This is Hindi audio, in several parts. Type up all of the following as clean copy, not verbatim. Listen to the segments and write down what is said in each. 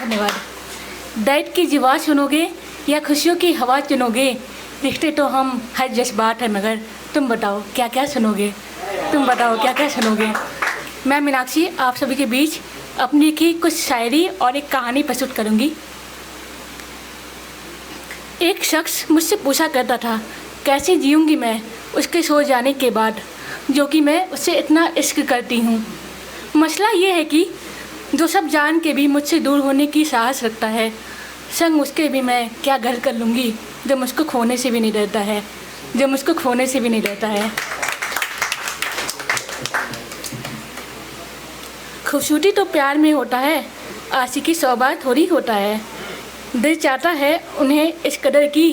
धन्यवाद। दर्द की जीवा सुनोगे या खुशियों की हवा चुनोगे, रिश्ते तो हम हर जज्बात है मगर तुम बताओ क्या क्या सुनोगे, तुम बताओ क्या क्या सुनोगे। मैं मीनाक्षी आप सभी के बीच अपनी की कुछ शायरी और एक कहानी प्रस्तुत करूंगी। एक शख्स मुझसे पूछा करता था कैसे जीऊंगी मैं उसके सो जाने के बाद, जो कि मैं उससे इतना इश्क करती हूँ। मसला ये है कि जो सब जान के भी मुझसे दूर होने की साहस रखता है, संग उसके भी मैं क्या घर कर लूँगी जो मुझको खोने से भी नहीं डरता है, जो मुझको खोने से भी नहीं डरता है। खूबसूरती तो प्यार में होता है, आशिकी सौबार थोड़ी होता है। दिल चाहता है उन्हें इस कदर की,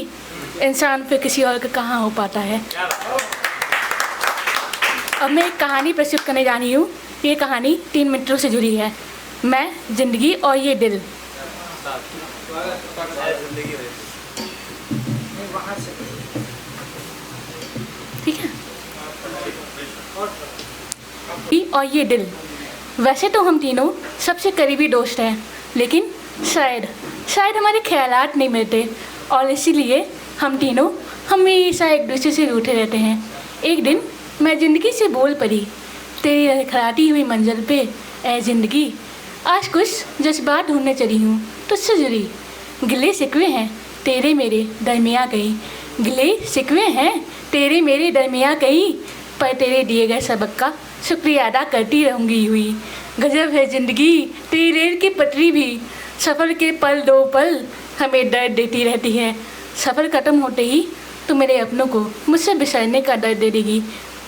इंसान फिर किसी और का कहाँ हो पाता है। अब मैं एक कहानी प्रस्तुत करने जा रही हूँ। ये कहानी 3 मिनटों से जुड़ी है। मैं, जिंदगी और ये दिल। ठीक है। और ये दिल। वैसे तो हम तीनों सबसे करीबी दोस्त हैं, लेकिन शायद हमारे ख्यालात नहीं मिलते और इसीलिए हम तीनों हमेशा एक दूसरे से रूठे रहते हैं। एक दिन मैं ज़िंदगी से बोल पड़ी, तेरी लड़खड़ाती हुई मंजिल पे ऐ ज़िंदगी, आज कुछ जज्बात ढूंढने चली हूँ तुझसे जुड़ी। गिले शिकवे हैं तेरे मेरे दरमियाँ कहीं, गिले शिकवे हैं तेरे मेरे दरमियाँ कहीं, पर तेरे दिए गए सबक का शुक्रिया अदा करती रहूँगी हुई। गजब है ज़िंदगी तेरी रेल की पटरी भी, सफ़र के पल दो पल हमें दर्द देती रहती है। सफ़र ख़त्म होते ही तो मेरे अपनों को मुझसे बिछड़ने का दर्द दे देगी,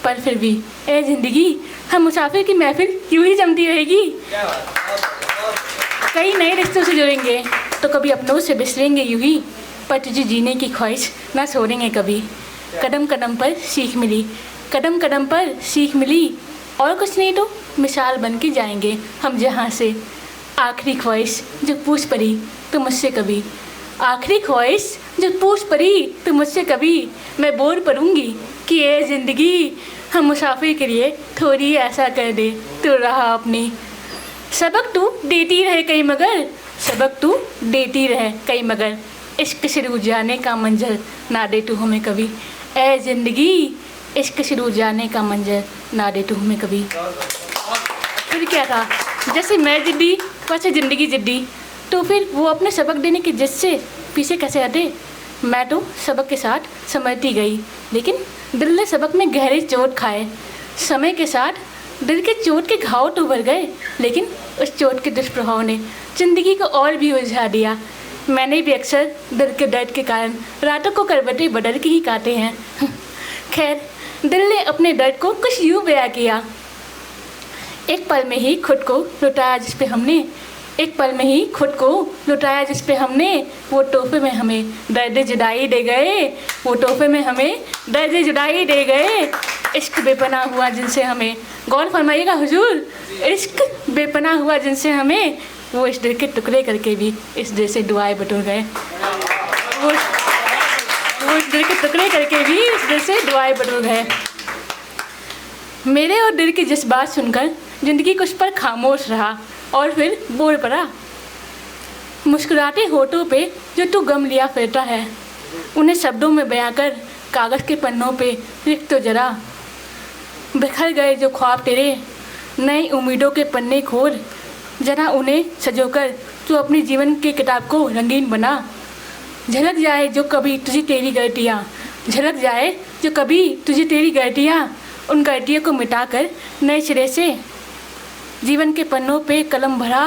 पर फिर भी ए ज़िंदगी हम मुसाफिर की महफिल यूँ ही जमती रहेगी। कई नए रिश्तों से जुड़ेंगे तो कभी अपनों से बिछड़ेंगे यूँ ही, पर तुझे जीने की ख्वाहिश ना छोड़ेंगे कभी। कदम कदम पर सीख मिली, कदम कदम पर सीख मिली, और कुछ नहीं तो मिसाल बन के जाएंगे हम जहाँ से। आखिरी ख्वाहिश जो पूछ पड़ी तो मुझसे कभी, आखिरी ख्वाहिश जो पूछ पड़ी तो मुझसे कभी, मैं बोल पड़ूंगी कि ये ज़िंदगी हम मुसाफिर के लिए थोड़ी ऐसा कर दे तो रहा अपनी। सबक तू देती रहे कहीं मगर, सबक तू देती रहे कहीं मगर, इश्क से रूठ जाने का मंजर ना दे तू हमें कभी। ए ज़िंदगी इश्क से रूठ जाने का मंजर ना दे तू हमें कभी। फिर क्या था, जैसे मैं जिद्दी वैसे ज़िंदगी जिद्दी, तो फिर वो अपने सबक देने की जिद से पीछे कैसे हटे। मैं तो सबक के साथ समझती गई, लेकिन दिल ने सबक में गहरे चोट खाए। समय के साथ दिल के चोट के घाव तो भर गए, लेकिन उस चोट के दुष्प्रभाव ने ज़िंदगी को और भी उलझा दिया। मैंने भी अक्सर दिल के दर्द के कारण रातों को करवटें बदल के ही काटे हैं। खैर, दिल ने अपने दर्द को कुछ यूँ बयां किया। एक पल में ही खुद को लुटाया जिस पे हमने, एक पल में ही खुद को लुटाया जिस पे हमने, वो तोहफे में हमें दर्द जुदाई दे गए, वो तोहफे में हमें दर्द जुदाई दे गए। इश्क बेपनाह हुआ जिनसे हमें, गौर फरमाइएगा हुजूर, इश्क बेपनाह हुआ जिनसे हमें, वो इस दिल के टुकड़े करके भी इस दिल से दुआएं बटोर गए। वो इस दिल के टुकड़े करके भी इस दिल से दुआएं बटोर गए। मेरे और दिल की जिस बात सुनकर ज़िंदगी कुछ पर खामोश रहा और फिर बोल पड़ा। मुस्कुराते होठों पे जो तू गम लिया फिरता है, उन्हें शब्दों में बयां कर कागज़ के पन्नों पे लिख तो जरा। बिखर गए जो ख्वाब तेरे, नई उम्मीदों के पन्ने खोल, जरा उन्हें सजोकर तू अपने जीवन की किताब को रंगीन बना। झलक जाए जो कभी तुझे तेरी गलतियाँ, झलक जाए जो कभी तुझे तेरी गलतियाँ, उन गलतियों को मिटाकर नए सिरे से जीवन के पन्नों पे कलम भरा।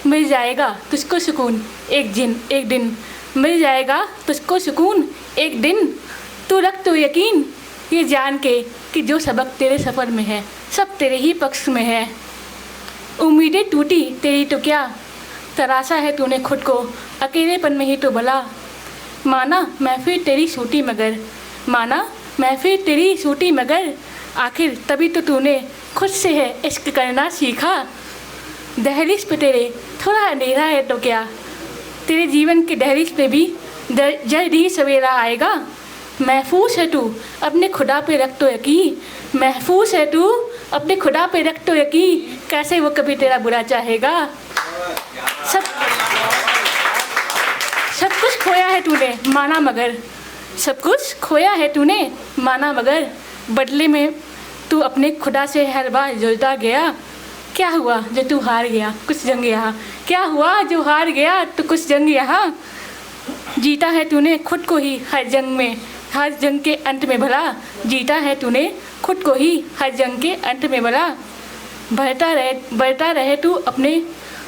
मिल जाएगा तुझको सुकून एक दिन, मिल जाएगा तुझको सुकून एक दिन। तू रख तो यकीन ये जान के कि जो सबक तेरे सफ़र में है सब तेरे ही पक्ष में है। उम्मीदें टूटी तेरी तो क्या, तराशा है तूने खुद को अकेलेपन में ही तो भला। माना महफिल तेरी सूटी मगर, माना महफिल तेरी सूटी मगर, आखिर तभी तो तूने खुद से है इश्क करना सीखा। दहलीज पे तेरे थोड़ा अंधेरा है तो क्या, तेरे जीवन के दहलीज पे भी जल्द ही सवेरा आएगा। महफूज है तू अपने खुदा पे रख तो यकीन, महफूज है तू अपने खुदा पे रख तो यकीन, कैसे वो कभी तेरा बुरा चाहेगा। सब खोया है तूने माना मगर, सब कुछ खोया है तूने माना मगर, बदले में तू अपने खुदा से हर बार जुड़ता गया। क्या हुआ जो तू हार गया कुछ जंग यहाँ, क्या हुआ जो हार गया तो कुछ जंग यहाँ। जीता है तूने खुद को ही हर जंग में, हर जंग के अंत में भला, जीता है तूने खुद को ही हर जंग के अंत में भला। बढ़ता रहे तू अपने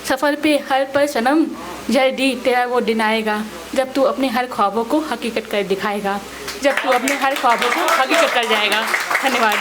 सफ़र पे हर पल सनम, जल्दी तेरा वो दिन आएगा जब तू अपने हर ख्वाबों को हकीकत कर दिखाएगा, जब तू अपने हर ख्वाबों को हकीकत कर जाएगा। धन्यवाद।